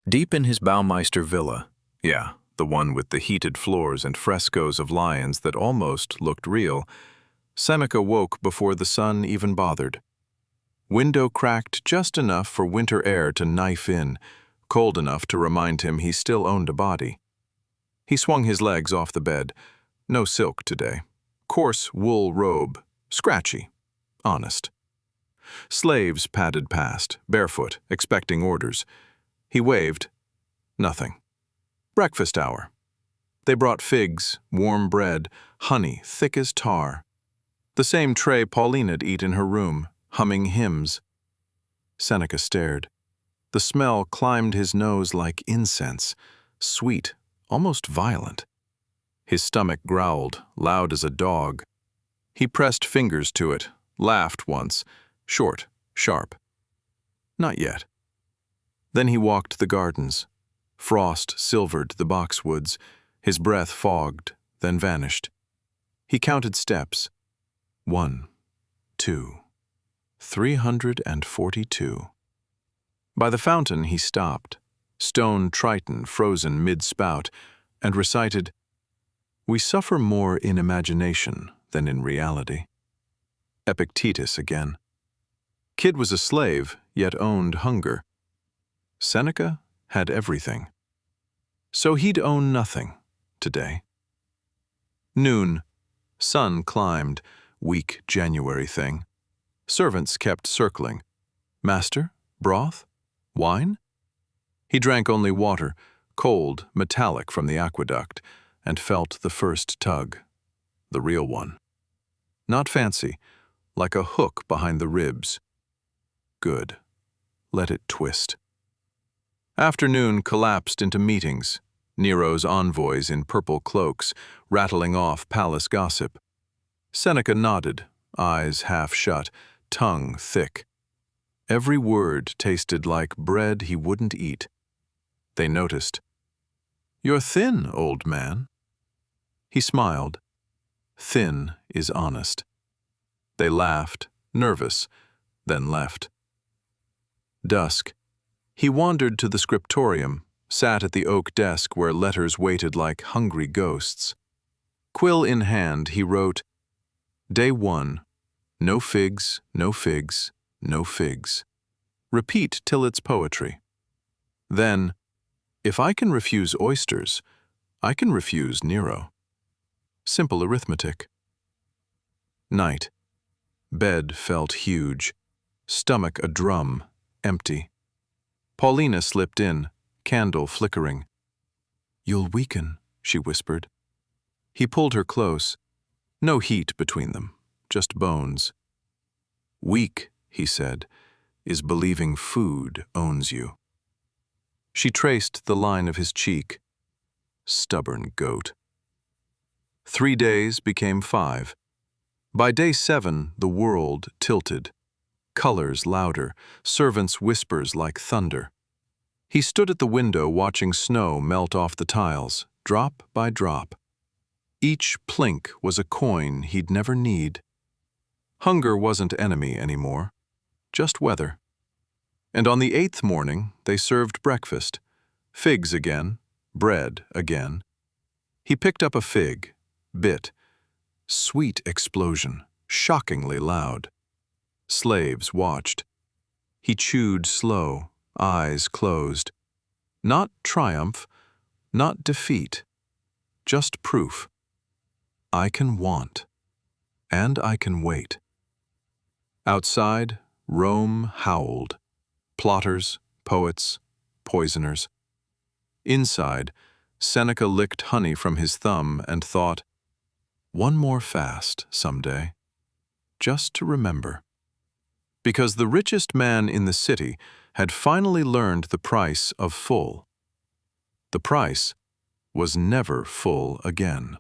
Deep in his Baumeister villa, yeah, the one with the heated floors and frescoes of lions that almost looked real, Seneca woke before the sun even bothered. Window cracked just enough for winter air to knife in, cold enough to remind him he still owned a body. He swung his legs off the bed. No silk today. Coarse wool robe, scratchy, honest. Slaves padded past, barefoot, expecting orders. He waved. Nothing. Breakfast hour. They brought figs, warm bread, honey thick as tar. The same tray Paulina'd eat in her room, humming hymns. Seneca stared. The smell climbed his nose like incense, sweet, almost violent. His stomach growled, loud as a dog. He pressed fingers to it, laughed once, short, sharp. Not yet. Then he walked the gardens. Frost silvered the boxwoods, his breath fogged, then vanished. He counted steps. 1, 2, 342. By the fountain he stopped, stone Triton frozen mid-spout, and recited, "We suffer more in imagination than in reality." Epictetus again. Kid was a slave, yet owned hunger. Seneca had everything. So he'd own nothing today. Noon. Sun climbed, weak January thing. Servants kept circling. Master? Broth? Wine? He drank only water, cold, metallic from the aqueduct, and felt the first tug, the real one. Not fancy, like a hook behind the ribs. Good. Let it twist. Afternoon collapsed into meetings, Nero's envoys in purple cloaks, rattling off palace gossip. Seneca nodded, eyes half shut, tongue thick. Every word tasted like bread he wouldn't eat. They noticed. "You're thin, old man." He smiled. Thin is honest. They laughed, nervous, then left. Dusk. He wandered to the scriptorium, sat at the oak desk where letters waited like hungry ghosts. Quill in hand, he wrote, Day 1, no figs, no figs, no figs. Repeat till it's poetry. Then, if I can refuse oysters, I can refuse Nero. Simple arithmetic. Night. Bed felt huge. Stomach a drum, empty. Paulina slipped in, candle flickering. "You'll weaken," she whispered. He pulled her close. No heat between them, just bones. "Weak," he said, "is believing food owns you." She traced the line of his cheek. Stubborn goat. 3 days became 5. By day 7, the world tilted. Colors louder, servants' whispers like thunder. He stood at the window watching snow melt off the tiles, drop by drop. Each plink was a coin he'd never need. Hunger wasn't enemy anymore, just weather. And on the 8th morning, they served breakfast. Figs again, bread again. He picked up a fig, bit. Sweet explosion, shockingly loud. Slaves watched. He chewed slow, eyes closed. Not triumph, not defeat, just proof. I can want, and I can wait. Outside, Rome howled. Plotters, poets, poisoners. Inside, Seneca licked honey from his thumb and thought, one more fast someday, just to remember. Because the richest man in the city had finally learned the price of full. The price was never full again.